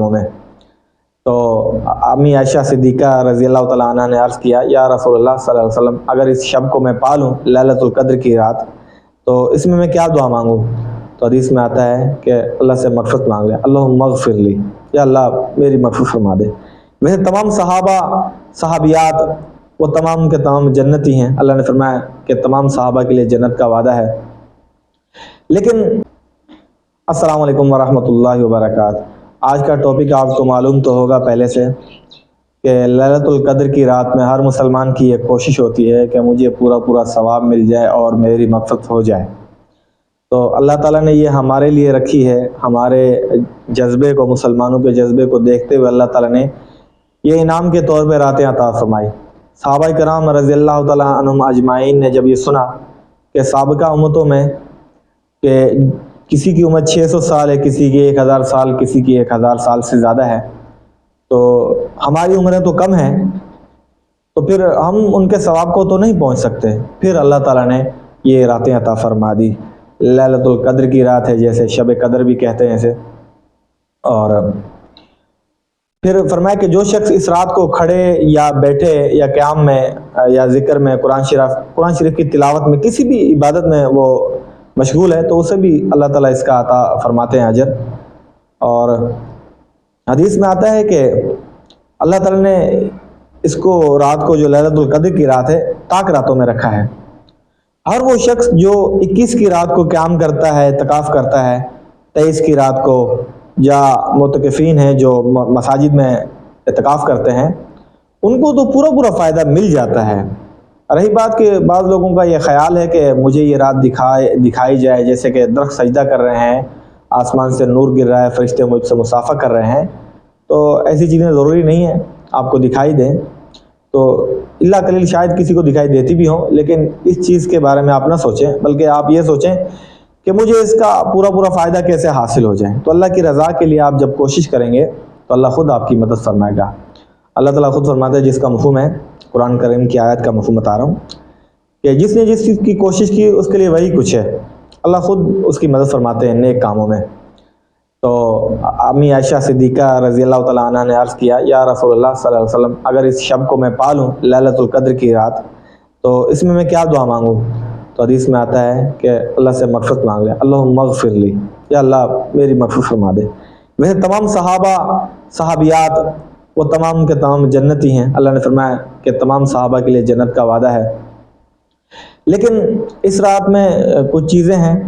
میں تو امی عائشہ صدیقہ رضی اللہ تعالیٰ عنہ نے عرض کیا یا رسول اللہ صلی اللہ علیہ وسلم اگر اس شب کو میں پالوں لیلۃ القدر کی رات تو اس میں کیا دعا مانگوں؟ تو حدیث میں آتا ہے کہ اللہ سے مغفرت مانگ لے، اللہم اغفر لی، یا اللہ میری مغفرت فرما دے۔ ویسے تمام صحابیات وہ تمام کے تمام جنتی ہیں، اللہ نے فرمایا کہ تمام صحابہ کے لیے جنت کا وعدہ ہے۔ لیکن السلام علیکم ورحمۃ اللہ وبرکاتہ۔ آج کا ٹاپک آپ کو معلوم تو ہوگا پہلے سے کہ لیلۃ القدر کی رات میں ہر مسلمان کی یہ کوشش ہوتی ہے کہ مجھے پورا ثواب مل جائے اور میری مغفرت ہو جائے۔ تو اللہ تعالیٰ نے یہ ہمارے لیے رکھی ہے، ہمارے جذبے کو، مسلمانوں کے جذبے کو دیکھتے ہوئے اللہ تعالیٰ نے یہ انعام کے طور پہ راتیں عطا فرمائی۔ صحابہ کرام رضی اللہ تعالیٰ عنہم اجمعین نے جب یہ سنا کہ سابقہ امتوں میں کہ کسی کی عمر 600 سال ہے، کسی کی 1000 سال، کسی کی 1000 سال سے زیادہ ہے، تو ہماری عمریں تو کم ہیں، تو پھر ہم ان کے ثواب کو تو نہیں پہنچ سکتے۔ پھر اللہ تعالیٰ نے یہ راتیں عطا فرما دی۔ لیلۃ القدر کی رات ہے، جیسے شب قدر بھی کہتے ہیں اسے۔ اور پھر فرمایا کہ جو شخص اس رات کو کھڑے یا بیٹھے یا قیام میں یا ذکر میں، قرآن شریف کی تلاوت میں، کسی بھی عبادت میں وہ مشغول ہے تو اسے بھی اللہ تعالیٰ اس کا عطا فرماتے ہیں اجر۔ اور حدیث میں آتا ہے کہ اللہ تعالیٰ نے اس کو رات کو جو لیلۃ القدر کی رات ہے طاق راتوں میں رکھا ہے۔ ہر وہ شخص جو 21 کی رات کو قیام کرتا ہے، اعتکاف کرتا ہے، 23 کی رات کو، یا معتکفین ہیں جو مساجد میں اعتکاف کرتے ہیں، ان کو تو پورا فائدہ مل جاتا ہے۔ رہی بات کہ بعض لوگوں کا یہ خیال ہے کہ مجھے یہ رات دکھائی جائے، جیسے کہ درخت سجدہ کر رہے ہیں، آسمان سے نور گر رہا ہے، فرشتے مجھ سے مصافحہ کر رہے ہیں، تو ایسی چیزیں ضروری نہیں ہیں آپ کو دکھائی دیں، تو اللہ قلیل شاید کسی کو دکھائی دیتی بھی ہوں، لیکن اس چیز کے بارے میں آپ نہ سوچیں، بلکہ آپ یہ سوچیں کہ مجھے اس کا پورا فائدہ کیسے حاصل ہو جائے۔ تو اللہ کی رضا کے لیے آپ جب کوشش کریں گے تو اللہ خود آپ کی مدد فرمائے گا۔ اللہ تعالیٰ خود فرماتا ہے، جس کا مفہوم ہے قرآن کریم کی آیت کا مفہوم بتا رہا ہوں، کہ جس نے جس چیز کی کوشش کی اس کے لیے وہی کچھ ہے، اللہ خود اس کی مدد فرماتے ہیں نیک کاموں میں۔ تو امی عائشہ صدیقہ رضی اللہ تعالیٰ عنہ نے عرض کیا یا رسول اللہ صلی اللہ علیہ وسلم اگر اس شب کو میں پالوں لیلۃ القدر کی رات تو اس میں کیا دعا مانگوں؟ تو حدیث میں آتا ہے کہ اللہ سے مغفرت مانگ لے، اللہم اغفر لی، یا اللہ میری مغفرت فرما دے۔ ویسے تمام صحابیات وہ تمام کے تمام جنتی ہیں، اللہ نے فرمایا کہ تمام صحابہ کے لیے جنت کا وعدہ ہے۔ لیکن اس رات میں کچھ چیزیں ہیں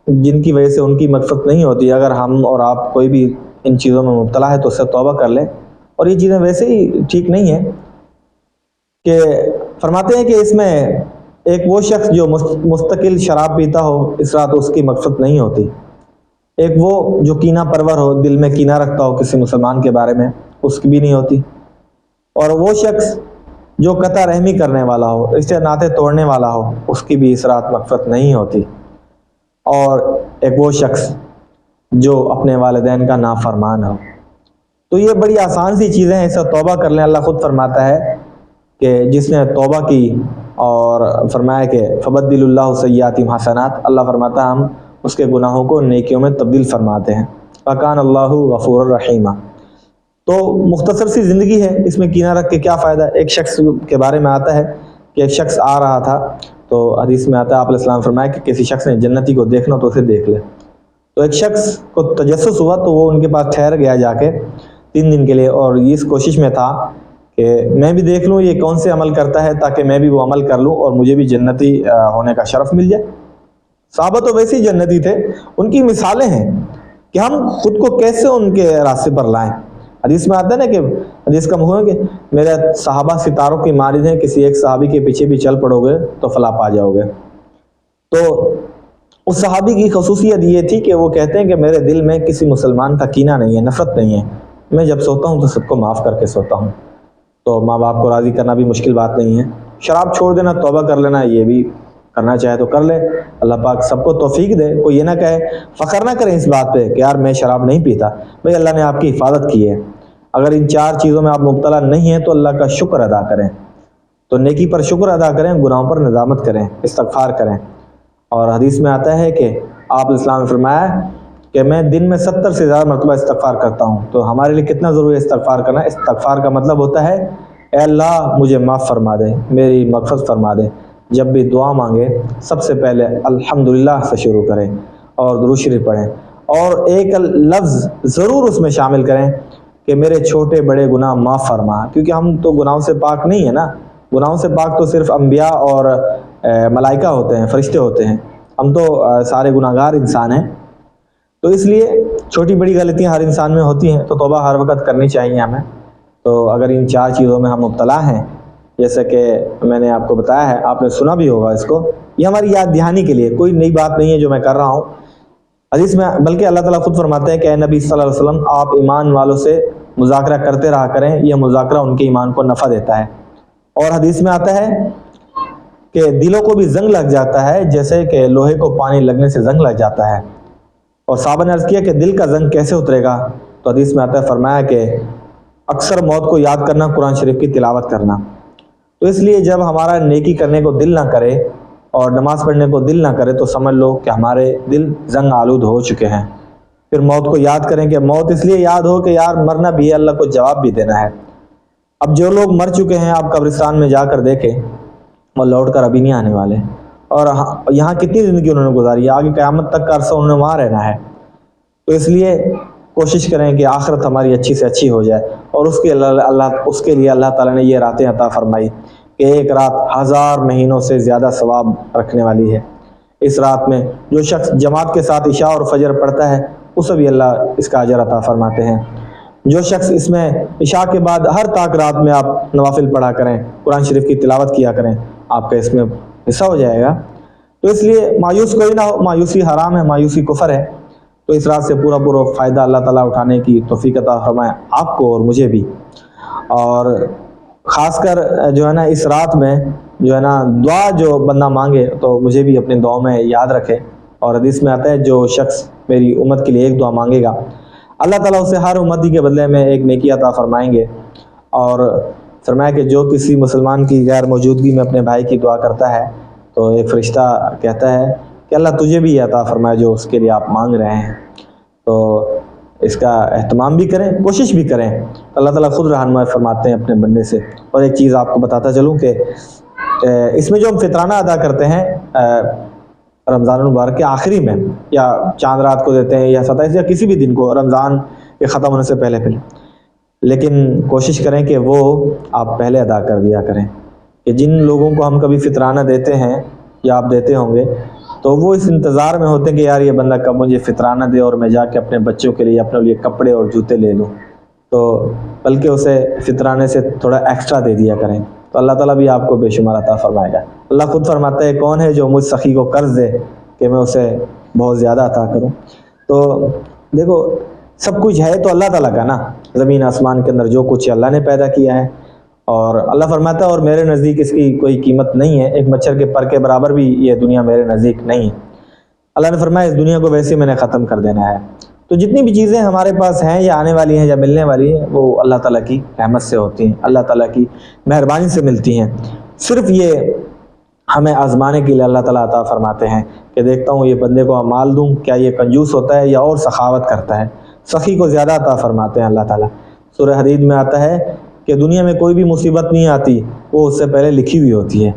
جن کی وجہ سے ان کی مغفرت نہیں ہوتی۔ اگر ہم اور آپ کوئی بھی ان چیزوں میں مبتلا ہے تو اس سے توبہ کر لیں، اور یہ چیزیں ویسے ہی ٹھیک نہیں ہیں۔ کہ فرماتے ہیں کہ اس میں ایک وہ شخص جو مستقل شراب پیتا ہو، اس رات اس کی مغفرت نہیں ہوتی۔ ایک وہ جو کینہ پرور ہو، دل میں کینہ رکھتا ہو کسی مسلمان کے بارے میں، اس کی بھی نہیں ہوتی۔ اور وہ شخص جو قطع رحمی کرنے والا ہو، رشتے ناطے توڑنے والا ہو، اس کی بھی اس رات مغفرت نہیں ہوتی۔ اور ایک وہ شخص جو اپنے والدین کا نافرمان ہو۔ تو یہ بڑی آسان سی چیزیں ہیں، اس سے توبہ کر لیں۔ اللہ خود فرماتا ہے کہ جس نے توبہ کی اور فرمایا کہ فبدل اللہ سیئاتہم حسنات، اللہ فرماتا ہے ہم اس کے گناہوں کو نیکیوں میں تبدیل فرماتے ہیں۔ وکان اللہ غفور الرحیم۔ تو مختصر سی زندگی ہے، اس میں کینہ رکھ کے کیا فائدہ؟ ایک شخص کے بارے میں آتا ہے کہ ایک شخص آ رہا تھا، تو حدیث میں آتا ہے آپ علیہ السلام فرمایا کہ کسی شخص نے جنتی کو دیکھنا تو اسے دیکھ لے۔ تو ایک شخص کو تجسس ہوا تو وہ ان کے پاس ٹھہر گیا جا کے 3 دن کے لیے، اور اس کوشش میں تھا کہ میں بھی دیکھ لوں یہ کون سے عمل کرتا ہے تاکہ میں بھی وہ عمل کر لوں اور مجھے بھی جنتی ہونے کا شرف مل جائے۔ صحابہ تو ویسے ہی جنتی تھے، ان کی مثالیں ہیں کہ ہم خود کو کیسے ان کے راستے پر لائیں۔ حدیث میں آتا ہے نا کہ حدیث کا مفہوم ہے کہ میرے صحابہ ستاروں کی مانند ہیں، کسی ایک صحابی کے پیچھے بھی چل پڑو گے تو فلاح پا جاؤ گے۔ تو اس صحابی کی خصوصیت یہ تھی کہ وہ کہتے ہیں کہ میرے دل میں کسی مسلمان کا کینہ نہیں ہے، نفرت نہیں ہے، میں جب سوتا ہوں تو سب کو معاف کر کے سوتا ہوں۔ تو ماں باپ کو راضی کرنا بھی مشکل بات نہیں ہے، شراب چھوڑ دینا، توبہ کر لینا، یہ بھی کرنا چاہے تو کر لے۔ اللہ پاک سب کو توفیق دے۔ کوئی یہ نہ کہے، فخر نہ کریں اس بات پہ کہ یار میں شراب نہیں پیتا، بھئی اللہ نے آپ کی حفاظت کی ہے۔ اگر ان 4 چیزوں میں آپ مبتلا نہیں ہیں تو اللہ کا شکر ادا کریں، تو نیکی پر شکر ادا کریں، گناہوں پر ندامت کریں، استغفار کریں۔ اور حدیث میں آتا ہے کہ آپ علیہ السلام نے فرمایا کہ میں دن میں 70 سے زیادہ مرتبہ استغفار کرتا ہوں. تو ہمارے لیے کتنا ضروری ہے استغفار کرنا. استغفار کا مطلب ہوتا ہے اے اللہ مجھے معاف فرما دے, میری مغفرت فرما دے. جب بھی دعا مانگے سب سے پہلے الحمدللہ سے شروع کریں اور درود شریف پڑھیں, اور ایک لفظ ضرور اس میں شامل کریں کہ میرے چھوٹے بڑے گناہ معاف فرما, کیونکہ ہم تو گناہوں سے پاک نہیں ہیں نا. گناہوں سے پاک تو صرف انبیاء اور ملائکہ ہوتے ہیں, فرشتے ہوتے ہیں. ہم تو سارے گناہگار انسان ہیں. تو اس لیے چھوٹی بڑی غلطیاں ہر انسان میں ہوتی ہیں, تو توبہ ہر وقت کرنی چاہیے ہمیں. تو اگر ان 4 چیزوں میں ہم مبتلا ہیں, جیسے کہ میں نے آپ کو بتایا ہے, آپ نے سنا بھی ہوگا اس کو, یہ ہماری یاد دہانی کے لیے, کوئی نئی بات نہیں ہے جو میں کر رہا ہوں حدیث میں, بلکہ اللہ تعالیٰ خود فرماتے ہیں کہ اے نبی صلی اللہ علیہ وسلم آپ ایمان والوں سے مذاکرہ کرتے رہا کریں, یہ مذاکرہ ان کے ایمان کو نفع دیتا ہے. اور حدیث میں آتا ہے کہ دلوں کو بھی زنگ لگ جاتا ہے جیسے کہ لوہے کو پانی لگنے سے زنگ لگ جاتا ہے. اور صحابہ نے عرض کیا کہ دل کا زنگ کیسے اترے گا؟ تو حدیث میں آتا ہے, فرمایا کہ اکثر موت کو یاد کرنا, قرآن شریف کی تلاوت کرنا. تو اس لیے جب ہمارا نیکی کرنے کو دل نہ کرے اور نماز پڑھنے کو دل نہ کرے تو سمجھ لو کہ ہمارے دل زنگ آلود ہو چکے ہیں. پھر موت کو یاد کریں کہ موت اس لیے یاد ہو کہ یار مرنا بھی ہے, اللہ کو جواب بھی دینا ہے. اب جو لوگ مر چکے ہیں آپ قبرستان میں جا کر دیکھیں, وہ لوٹ کر ابھی نہیں آنے والے, اور یہاں کتنی زندگی انہوں نے گزاری ہے, آگے قیامت تک کا عرصہ انہوں نے وہاں رہنا ہے. تو اس لیے کوشش کریں کہ آخرت ہماری اچھی سے اچھی ہو جائے, اور اس کے لیے اللہ تعالیٰ نے یہ راتیں عطا فرمائی کہ ایک رات 1000 مہینوں سے زیادہ ثواب رکھنے والی ہے. اس رات میں جو شخص جماعت کے ساتھ عشاء اور فجر پڑھتا ہے اسے بھی اللہ اس کا اجر عطا فرماتے ہیں. جو شخص اس میں عشاء کے بعد ہر طاق رات میں آپ نوافل پڑھا کریں, قرآن شریف کی تلاوت کیا کریں, آپ کا اس میں حصہ ہو جائے گا. تو اس لیے مایوس کوئی نہ ہو, مایوسی حرام ہے, مایوسی کفر ہے. تو اس رات سے پورا فائدہ اللہ تعالیٰ اٹھانے کی توفیق عطا فرمائے آپ کو اور مجھے بھی. اور خاص کر جو ہے نا اس رات میں جو ہے نا دعا جو بندہ مانگے تو مجھے بھی اپنے دعاؤں میں یاد رکھے. اور حدیث میں آتا ہے جو شخص میری امت کے لیے ایک دعا مانگے گا اللہ تعالیٰ اسے ہر امتی کے بدلے میں ایک نیکی عطا فرمائیں گے. اور فرمایا کہ جو کسی مسلمان کی غیر موجودگی میں اپنے بھائی کی دعا کرتا ہے تو ایک فرشتہ کہتا ہے کہ اللہ تجھے بھی یہ عطا فرمائے جو اس کے لیے آپ مانگ رہے ہیں. تو اس کا اہتمام بھی کریں, کوشش بھی کریں. اللہ تعالیٰ خود رہنمائی فرماتے ہیں اپنے بندے سے. اور ایک چیز آپ کو بتاتا چلوں کہ اس میں جو ہم فطرانہ ادا کرتے ہیں رمضان المبارک کے آخری میں, یا چاند رات کو دیتے ہیں, یا 27 یا کسی بھی دن کو رمضان کے ختم ہونے سے پہلے, لیکن کوشش کریں کہ وہ آپ پہلے ادا کر دیا کریں. کہ جن لوگوں کو ہم کبھی فطرانہ دیتے ہیں یا آپ دیتے ہوں گے تو وہ اس انتظار میں ہوتے ہیں کہ یار یہ بندہ کب مجھے فطرانہ دے اور میں جا کے اپنے بچوں کے لیے اپنے لیے کپڑے اور جوتے لے لوں. تو بلکہ اسے فطرانے سے تھوڑا ایکسٹرا دے دیا کریں, تو اللہ تعالیٰ بھی آپ کو بے شمار عطا فرمائے گا. اللہ خود فرماتا ہے کون ہے جو مجھ سخی کو قرض دے کہ میں اسے بہت زیادہ عطا کروں. تو دیکھو سب کچھ ہے تو اللہ تعالیٰ کا نا, زمین آسمان کے اندر جو کچھ اللہ نے پیدا کیا ہے. اور اللہ فرماتا ہے اور میرے نزدیک اس کی کوئی قیمت نہیں ہے, ایک مچھر کے پر کے برابر بھی یہ دنیا میرے نزدیک نہیں ہے. اللہ نے فرمایا اس دنیا کو ویسے میں نے ختم کر دینا ہے. تو جتنی بھی چیزیں ہمارے پاس ہیں یا آنے والی ہیں یا ملنے والی ہیں وہ اللہ تعالیٰ کی رحمت سے ہوتی ہیں, اللہ تعالیٰ کی مہربانی سے ملتی ہیں. صرف یہ ہمیں آزمانے کے لیے اللہ تعالیٰ عطا فرماتے ہیں کہ دیکھتا ہوں یہ بندے کو مال دوں, کیا یہ کنجوس ہوتا ہے یا اور سخاوت کرتا ہے. سخی کو زیادہ عطا فرماتے ہیں اللہ تعالیٰ. سورہ حدید میں آتا ہے کہ دنیا میں کوئی بھی مصیبت نہیں آتی وہ اس سے پہلے لکھی ہوئی ہوتی ہے.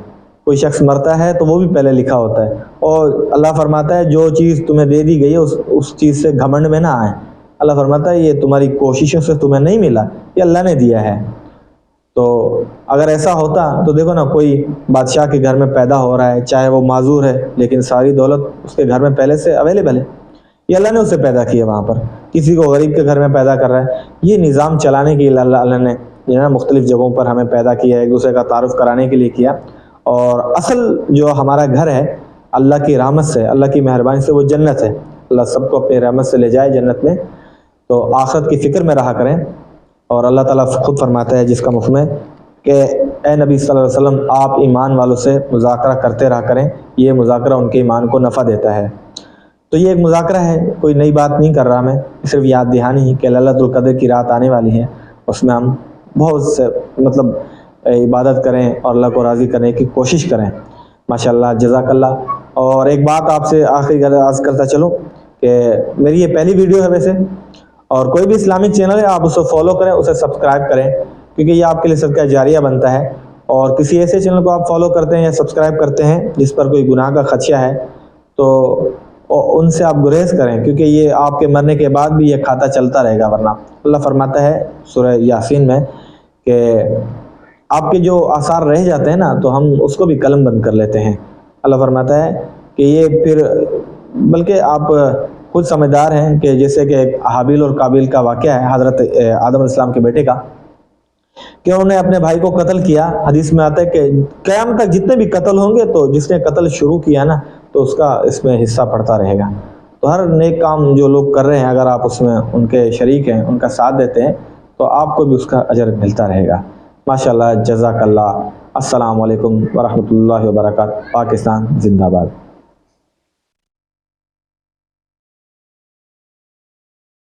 کوئی شخص مرتا ہے تو وہ بھی پہلے لکھا ہوتا ہے. اور اللہ فرماتا ہے جو چیز تمہیں دے دی گئی ہے اس چیز سے گھمنڈ میں نہ آئیں. اللہ فرماتا ہے یہ تمہاری کوششوں سے تمہیں نہیں ملا, یہ اللہ نے دیا ہے. تو اگر ایسا ہوتا تو دیکھو نا, کوئی بادشاہ کے گھر میں پیدا ہو رہا ہے چاہے وہ معذور ہے لیکن ساری دولت اس کے گھر میں پہلے سے اویلیبل ہے, یہ اللہ نے اسے پیدا کیا. وہاں پر کسی کو غریب کے گھر میں پیدا کر رہا ہے. یہ نظام چلانے کے لیے اللہ نے مختلف جگہوں پر ہمیں پیدا کیا, ایک دوسرے کا تعارف کرانے کے لیے کیا. اور اصل جو ہمارا گھر ہے اللہ کی رحمت سے, اللہ کی مہربانی سے وہ جنت ہے. اللہ سب کو اپنی رحمت سے لے جائے جنت میں. تو آخرت کی فکر میں رہا کریں. اور اللہ تعالیٰ خود فرماتا ہے جس کا مفہوم ہے کہ اے نبی صلی اللہ علیہ وسلم آپ ایمان والوں سے مذاکرہ کرتے رہا کریں, یہ مذاکرہ ان کے ایمان کو نفع دیتا ہے. تو یہ ایک مذاکرہ ہے, کوئی نئی بات نہیں کر رہا میں, صرف یاد دہانی کہ لیلۃ القدر کی رات آنے والی ہے, اس میں ہم بہت سے عبادت کریں اور اللہ کو راضی کرنے کی کوشش کریں. ماشاءاللہ, جزاک اللہ. اور ایک بات آپ سے آخری عرض کرتا چلوں کہ میری یہ پہلی ویڈیو ہے ویسے، اور کوئی بھی اسلامک چینل ہے آپ اسے فالو کریں، اسے سبسکرائب کریں، کیونکہ یہ آپ کے لیے صدقہ جاریہ بنتا ہے۔ اور کسی ایسے چینل کو آپ فالو کرتے ہیں یا سبسکرائب کرتے ہیں جس پر کوئی گناہ کا خدشہ ہے تو ان سے آپ گریز کریں، کیونکہ یہ آپ کے مرنے کے بعد بھی یہ کھاتا چلتا رہے گا، ورنہ اللہ فرماتا ہے سورہ یاسین میں کہ آپ کے جو آثار رہ جاتے ہیں نا تو ہم اس کو بھی قلم بند کر لیتے ہیں۔ اللہ فرماتا ہے کہ یہ پھر بلکہ آپ خود سمجھدار ہیں کہ جیسے کہ حابیل اور قابیل کا واقعہ ہے حضرت آدم علیہ السلام کے بیٹے کا، کہ انہوں نے اپنے بھائی کو قتل کیا۔ حدیث میں آتا ہے کہ قیامت تک جتنے بھی قتل ہوں گے تو جس نے قتل شروع کیا نا تو اس کا اس میں حصہ پڑتا رہے گا۔ تو ہر نیک کام جو لوگ کر رہے ہیں اگر آپ اس میں ان کے شریک ہیں، ان کا ساتھ دیتے ہیں تو آپ کو بھی اس کا اجر ملتا رہے گا۔ ماشاءاللہ، جزاک اللہ۔ السلام علیکم ورحمۃ اللہ وبرکاتہ۔ پاکستان زندہ باد۔